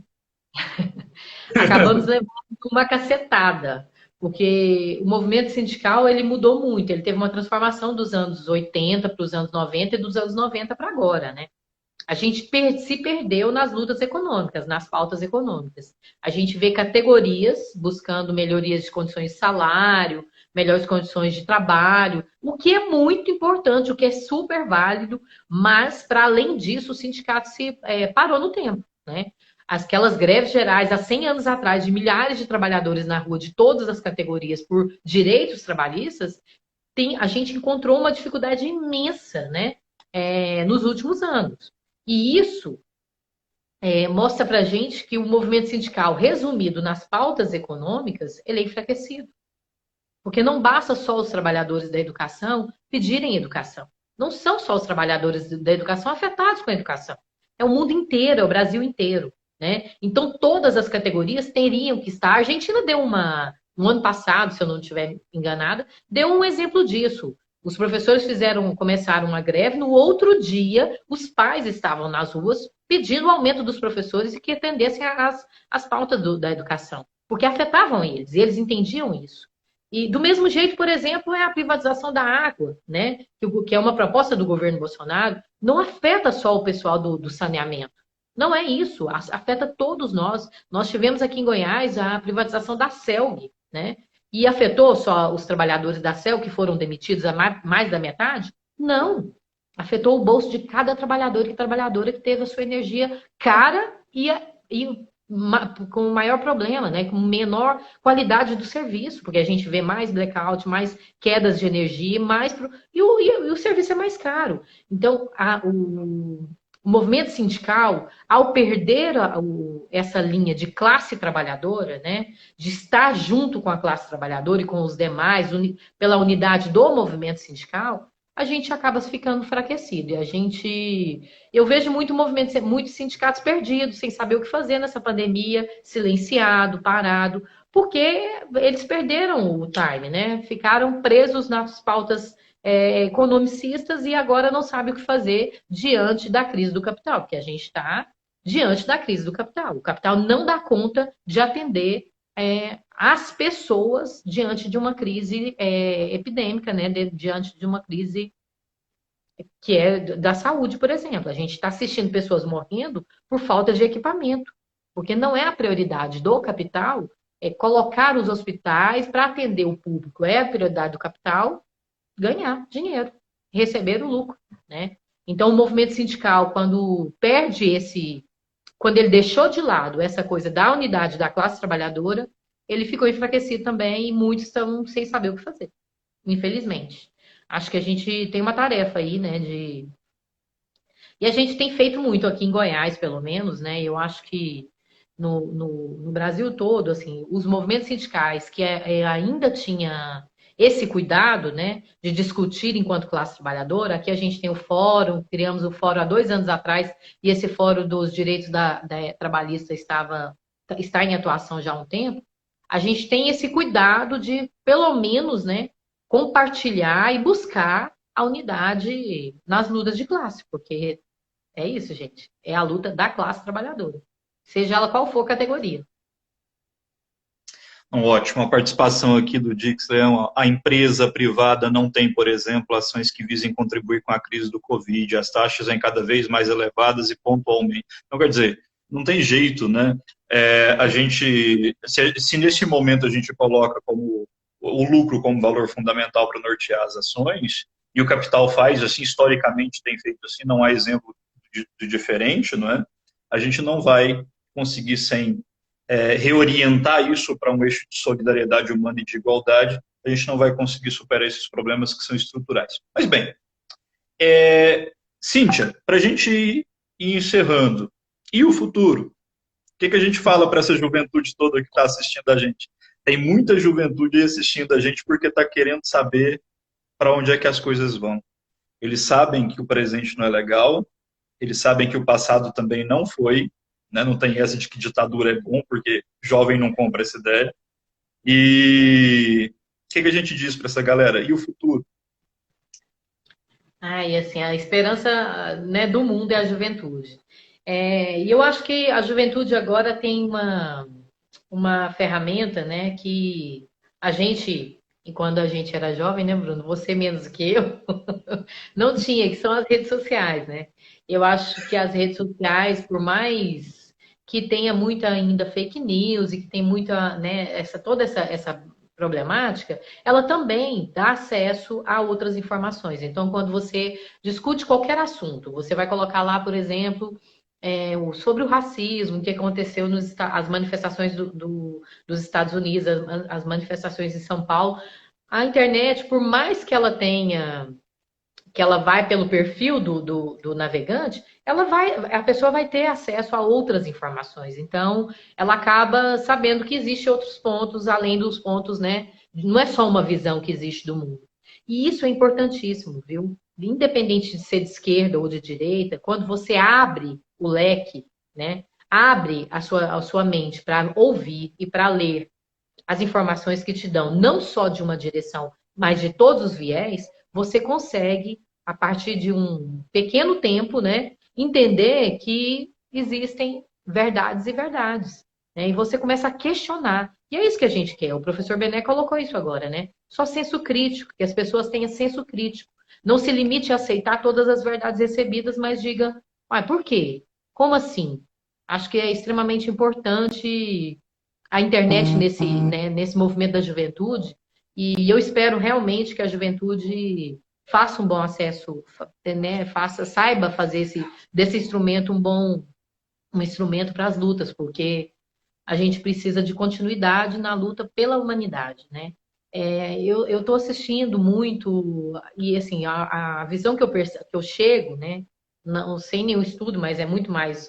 acabamos levando uma cacetada, porque o movimento sindical, ele mudou muito, ele teve uma transformação dos anos 80 para os anos 90 e dos anos 90 para agora, né? A gente se perdeu nas lutas econômicas, nas pautas econômicas. A gente vê categorias buscando melhorias de condições de salário, melhores condições de trabalho, o que é muito importante, o que é super válido, mas, para além disso, o sindicato parou no tempo, né? Aquelas greves gerais, há 100 anos atrás, de milhares de trabalhadores na rua, de todas as categorias, por direitos trabalhistas, a gente encontrou uma dificuldade imensa, né? Nos últimos anos. E isso mostra para a gente que o movimento sindical, resumido nas pautas econômicas, ele é enfraquecido. Porque não basta só os trabalhadores da educação pedirem educação. Não são só os trabalhadores da educação afetados com a educação. É o mundo inteiro, é o Brasil inteiro, né? Então, todas as categorias teriam que estar. A Argentina deu no ano passado, se eu não estiver enganada, deu um exemplo disso. Os professores começaram uma greve, no outro dia, os pais estavam nas ruas pedindo o aumento dos professores e que atendessem as pautas da educação, porque afetavam eles, e eles entendiam isso. E do mesmo jeito, por exemplo, é a privatização da água, né? Que é uma proposta do governo Bolsonaro, não afeta só o pessoal do saneamento. Não é isso, afeta todos nós. Nós tivemos aqui em Goiás a privatização da CELG, né? E afetou só os trabalhadores da CELG que foram demitidos a mais da metade? Não. Afetou o bolso de cada trabalhador e trabalhadora que teve a sua energia cara e com maior problema, né? Com menor qualidade do serviço, porque a gente vê mais blackout, mais quedas de energia, e o serviço é mais caro. Então, o movimento sindical, ao perder essa linha de classe trabalhadora, né, de estar junto com a classe trabalhadora e com os demais, pela unidade do movimento sindical, a gente acaba ficando enfraquecido. Eu vejo muitos sindicatos perdidos, sem saber o que fazer nessa pandemia, silenciado, parado, porque eles perderam o time, né? Ficaram presos nas pautas economicistas e agora não sabem o que fazer diante da crise do capital, porque a gente está diante da crise do capital. O capital não dá conta de atender as pessoas diante de uma crise epidêmica, né? Diante de uma crise que é da saúde, por exemplo. A gente está assistindo pessoas morrendo por falta de equipamento, porque não é a prioridade do capital colocar os hospitais para atender o público. É a prioridade do capital ganhar dinheiro, receber o lucro, né? Então, o movimento sindical, quando ele deixou de lado essa coisa da unidade da classe trabalhadora, ele ficou enfraquecido também e muitos estão sem saber o que fazer, infelizmente. Acho que a gente tem uma tarefa aí, né, e a gente tem feito muito aqui em Goiás, pelo menos, né? Eu acho que no Brasil todo, assim, os movimentos sindicais que ainda tinha esse cuidado, né, de discutir enquanto classe trabalhadora. Aqui a gente tem o fórum, criamos o fórum há 2 anos atrás, e esse fórum dos direitos da trabalhista está em atuação já há um tempo. A gente tem esse cuidado de, pelo menos, né, compartilhar e buscar a unidade nas lutas de classe, porque é isso, gente, é a luta da classe trabalhadora, seja ela qual for a categoria. Ótimo, a participação aqui do Dixler. A empresa privada não tem, por exemplo, ações que visem contribuir com a crise do Covid, as taxas são cada vez mais elevadas e pontualmente. Então, quer dizer, não tem jeito, né? Se nesse momento a gente coloca como o lucro como valor fundamental para nortear as ações, e o capital faz assim, historicamente tem feito assim, não há exemplo de diferente, não é? A gente não vai conseguir sem reorientar isso para um eixo de solidariedade humana e de igualdade, a gente não vai conseguir superar esses problemas que são estruturais. Mas bem, Cíntia, para a gente ir encerrando, e o futuro? O que a gente fala para essa juventude toda que está assistindo a gente? Tem muita juventude assistindo a gente porque está querendo saber para onde é que as coisas vão. Eles sabem que o presente não é legal, eles sabem que o passado também não foi, né? Não tem essa de que ditadura é bom, porque jovem não compra essa ideia. E o que a gente diz para essa galera? E o futuro? E assim, a esperança, né, do mundo é a juventude. E eu acho que a juventude agora tem uma ferramenta, né, que a gente, quando a gente era jovem, né, Bruno? Você menos que eu, não tinha, que são as redes sociais, né? Eu acho que as redes sociais, por mais que tenha muita ainda fake news e que tem muita, né, toda essa problemática, ela também dá acesso a outras informações. Então, quando você discute qualquer assunto, você vai colocar lá, por exemplo, sobre o racismo, o que aconteceu as manifestações dos Estados Unidos, as manifestações em São Paulo. A internet, por mais que ela tenha, que ela vai pelo perfil do navegante, a pessoa vai ter acesso a outras informações. Então, ela acaba sabendo que existem outros pontos, além dos pontos, né? Não é só uma visão que existe do mundo. E isso é importantíssimo, viu? Independente de ser de esquerda ou de direita, quando você abre o leque, né? Abre a sua mente para ouvir e para ler as informações que te dão, não só de uma direção, mas de todos os viés, você consegue, a partir de um pequeno tempo, né, entender que existem verdades e verdades. Né? E você começa a questionar. E é isso que a gente quer. O professor Bené colocou isso agora, né? Só senso crítico, que as pessoas tenham senso crítico. Não se limite a aceitar todas as verdades recebidas, mas diga, por quê? Como assim? Acho que é extremamente importante a internet nesse movimento da juventude, e eu espero realmente que a juventude faça um bom acesso, né, saiba fazer desse instrumento um instrumento para as lutas, porque a gente precisa de continuidade na luta pela humanidade, né? Eu estou assistindo muito, e assim, a visão que eu chego, né, não, sem nenhum estudo, mas é muito mais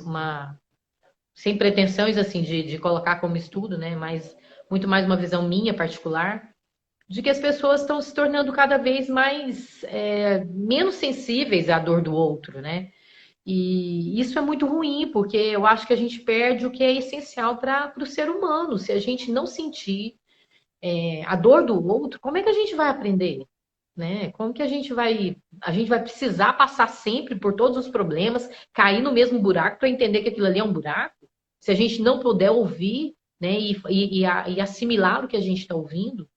sem pretensões assim de colocar como estudo, né? Mas muito mais uma visão minha particular, de que as pessoas estão se tornando cada vez mais menos sensíveis à dor do outro, né? E isso é muito ruim, porque eu acho que a gente perde o que é essencial para o ser humano. Se a gente não sentir a dor do outro, como é que a gente vai aprender? Né? Como que a gente vai precisar passar sempre por todos os problemas, cair no mesmo buraco para entender que aquilo ali é um buraco? Se a gente não puder ouvir, né, e assimilar o que a gente está ouvindo.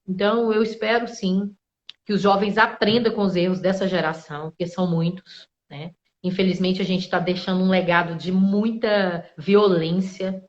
Então, eu espero, sim, que os jovens aprendam com os erros dessa geração, porque são muitos, né? Infelizmente, a gente está deixando um legado de muita violência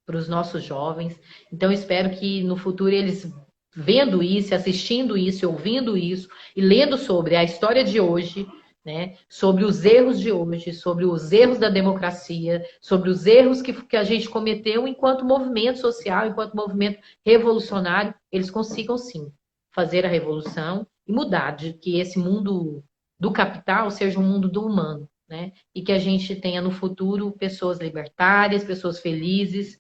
para os nossos jovens. Então, eu espero que no futuro eles, vendo isso, assistindo isso, ouvindo isso e lendo sobre a história de hoje, né, sobre os erros de hoje, sobre os erros da democracia, sobre os erros que a gente cometeu enquanto movimento social, enquanto movimento revolucionário, eles consigam sim fazer a revolução e mudar de que esse mundo do capital seja um mundo do humano, né? E que a gente tenha no futuro pessoas libertárias, pessoas felizes,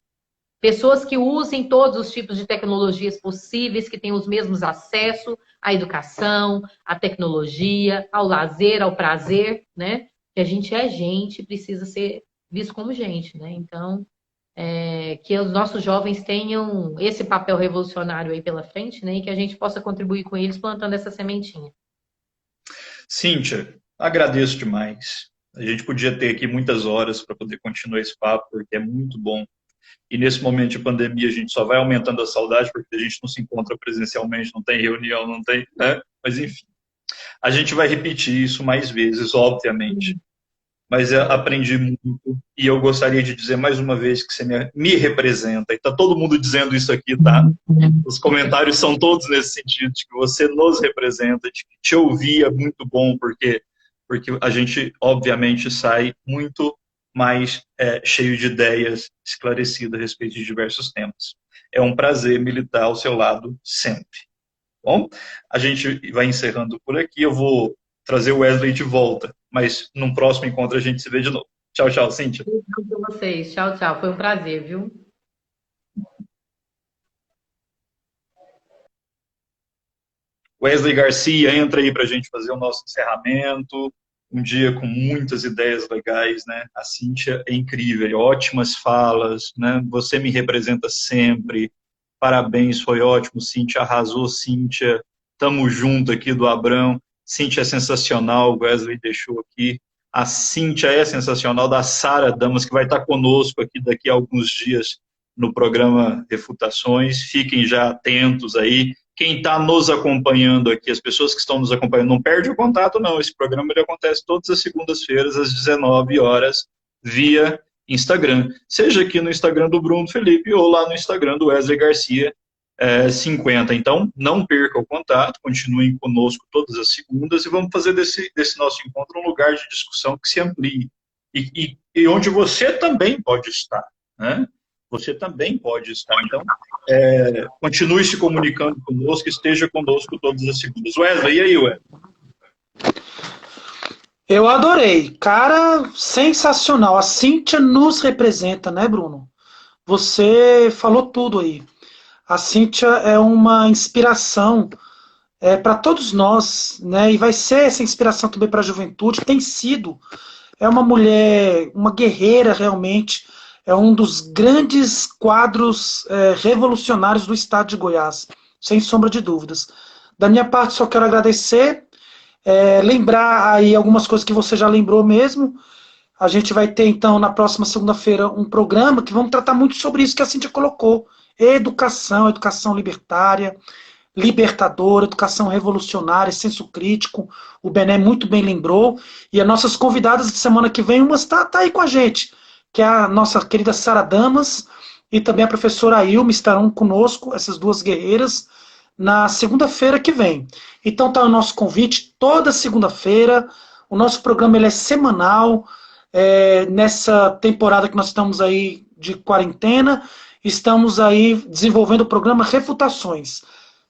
pessoas que usem todos os tipos de tecnologias possíveis, que tenham os mesmos acessos à educação, à tecnologia, ao lazer, ao prazer, né? Que a gente é gente, precisa ser visto como gente, né? Então, que os nossos jovens tenham esse papel revolucionário aí pela frente, né? E que a gente possa contribuir com eles plantando essa sementinha. Cíntia, agradeço demais. A gente podia ter aqui muitas horas para poder continuar esse papo, porque é muito bom. E nesse momento de pandemia a gente só vai aumentando a saudade, porque a gente não se encontra presencialmente, não tem reunião, não tem, né? Mas enfim, a gente vai repetir isso mais vezes, obviamente. Mas eu aprendi muito e eu gostaria de dizer mais uma vez que você me representa. E está todo mundo dizendo isso aqui, tá? Os comentários são todos nesse sentido, de que você nos representa, de que te ouvir é muito bom, porque a gente, obviamente, sai muito mas cheio de ideias esclarecidas a respeito de diversos temas. É um prazer militar ao seu lado sempre. Bom, a gente vai encerrando por aqui. Eu vou trazer o Wesley de volta, mas num próximo encontro a gente se vê de novo. Tchau, tchau, Cíntia. Obrigada a vocês. Tchau, tchau. Foi um prazer, viu? Wesley Garcia, entra aí para a gente fazer o nosso encerramento. Um dia com muitas ideias legais, né? A Cíntia é incrível, ótimas falas, né? Você me representa sempre. Parabéns, foi ótimo, Cíntia arrasou, Cíntia. Tamo junto aqui do Abrão. Cíntia é sensacional, o Wesley deixou aqui. A Cíntia é sensacional, da Sara Damas, que vai estar conosco aqui daqui a alguns dias no programa Refutações. Fiquem já atentos aí. Quem está nos acompanhando aqui, as pessoas que estão nos acompanhando, não perde o contato, não. Esse programa ele acontece todas as segundas-feiras, às 19 horas, via Instagram. Seja aqui no Instagram do Bruno Felipe ou lá no Instagram do Wesley Garcia 50. Então, não perca o contato, continuem conosco todas as segundas e vamos fazer desse nosso encontro um lugar de discussão que se amplie. E onde você também pode estar, né? Você também pode estar. Então, continue se comunicando conosco, esteja conosco todas as segundas. Wesley, e aí, Wesley? Eu adorei. Cara, sensacional. A Cíntia nos representa, né, Bruno? Você falou tudo aí. A Cíntia é uma inspiração para todos nós, né? E vai ser essa inspiração também para a juventude. Tem sido. É uma mulher, uma guerreira realmente. É um dos grandes quadros revolucionários do estado de Goiás, sem sombra de dúvidas. Da minha parte, só quero agradecer, lembrar aí algumas coisas que você já lembrou mesmo. A gente vai ter, então, na próxima segunda-feira, um programa que vamos tratar muito sobre isso que a Cíntia colocou. Educação libertária, libertadora, educação revolucionária, senso crítico. O Bené muito bem lembrou. E as nossas convidadas de semana que vem, uma tá aí com a gente, que é a nossa querida Sara Damas e também a professora Ilma estarão conosco, essas duas guerreiras, na segunda-feira que vem. Então está o nosso convite, toda segunda-feira. O nosso programa ele é semanal, nessa temporada que nós estamos aí de quarentena, estamos aí desenvolvendo o programa Refutações.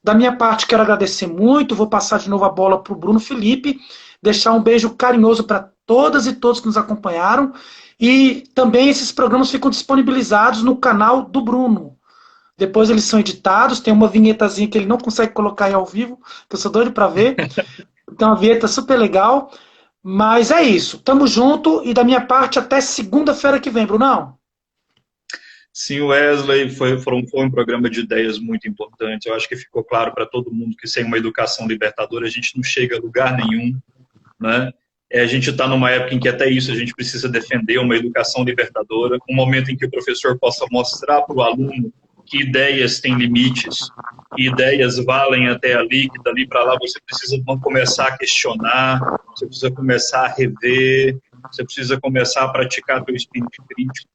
Da minha parte, quero agradecer muito, vou passar de novo a bola para o Bruno Felipe, deixar um beijo carinhoso para todas e todos que nos acompanharam. E também esses programas ficam disponibilizados no canal do Bruno. Depois eles são editados, tem uma vinhetazinha que ele não consegue colocar aí ao vivo, que eu sou doido para ver. Tem uma vinheta super legal. Mas é isso, tamo junto e da minha parte até segunda-feira que vem, Brunão. Sim, Wesley, foi um programa de ideias muito importante. Eu acho que ficou claro para todo mundo que sem uma educação libertadora a gente não chega a lugar nenhum, né? A gente está numa época em que até isso a gente precisa defender uma educação libertadora, um momento em que o professor possa mostrar para o aluno que ideias têm limites, que ideias valem até ali, que dali para lá você precisa começar a questionar, você precisa começar a rever, você precisa começar a praticar seu espírito crítico.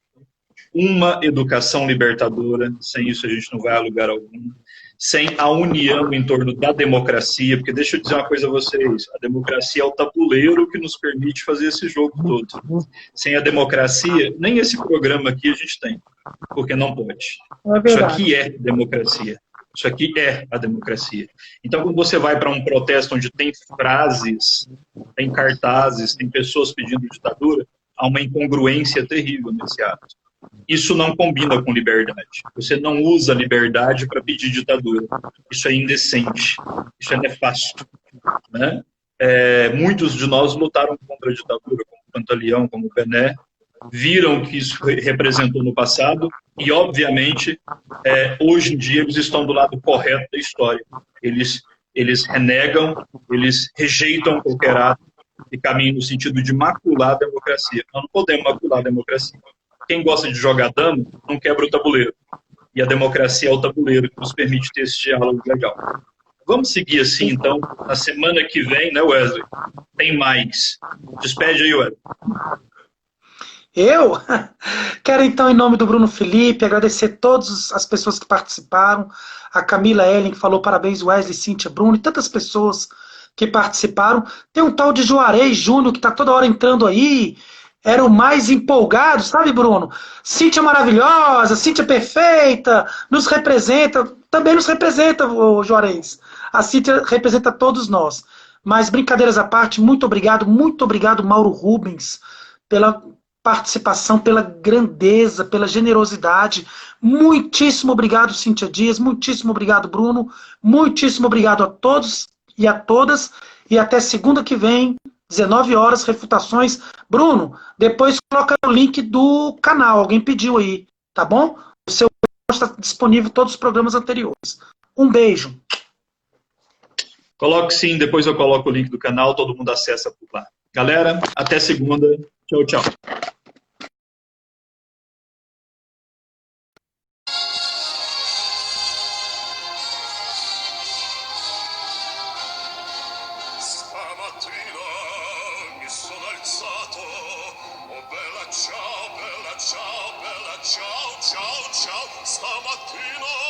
Uma educação libertadora, sem isso a gente não vai a lugar algum. Sem a união em torno da democracia, porque deixa eu dizer uma coisa a vocês, a democracia é o tabuleiro que nos permite fazer esse jogo todo. Sem a democracia, nem esse programa aqui a gente tem, porque não pode. Isso aqui é democracia. Isso aqui é a democracia. Então, quando você vai para um protesto onde tem frases, tem cartazes, tem pessoas pedindo ditadura, há uma incongruência terrível nesse ato. Isso não combina com liberdade. Você não usa liberdade para pedir ditadura. Isso é indecente. Isso é nefasto. Né? Muitos de nós lutaram contra a ditadura, como Pantaleão, como Bené, viram o que isso representou no passado e, obviamente, hoje em dia eles estão do lado correto da história. Eles renegam, eles rejeitam qualquer ato e caminham no sentido de macular a democracia. Nós não podemos macular a democracia. Quem gosta de jogar dama não quebra o tabuleiro. E a democracia é o tabuleiro que nos permite ter esse diálogo legal. Vamos seguir assim, então. Na semana que vem, né, Wesley? Tem mais. Despede aí, Wesley. Eu quero, então, em nome do Bruno Felipe, agradecer todas as pessoas que participaram. A Camila Ellen, que falou parabéns, Wesley, Cíntia, Bruno, e tantas pessoas que participaram. Tem um tal de Juarez Júnior, que está toda hora entrando aí, era o mais empolgado, sabe, Bruno? Cíntia maravilhosa, Cíntia perfeita, nos representa, também nos representa, o Juarez. A Cíntia representa todos nós. Mas brincadeiras à parte, muito obrigado, Mauro Rubens, pela participação, pela grandeza, pela generosidade. Muitíssimo obrigado, Cíntia Dias, muitíssimo obrigado, Bruno, muitíssimo obrigado a todos e a todas, e até segunda que vem, 19 horas, refutações. Bruno, depois coloca o link do canal, alguém pediu aí, tá bom? O seu está disponível todos os programas anteriores. Um beijo. Coloque sim, depois eu coloco o link do canal, todo mundo acessa por lá. Galera, até segunda. Tchau, tchau. Stamattina mi sono alzato, oh bella ciao, bella ciao, bella ciao, ciao, ciao. Stamattina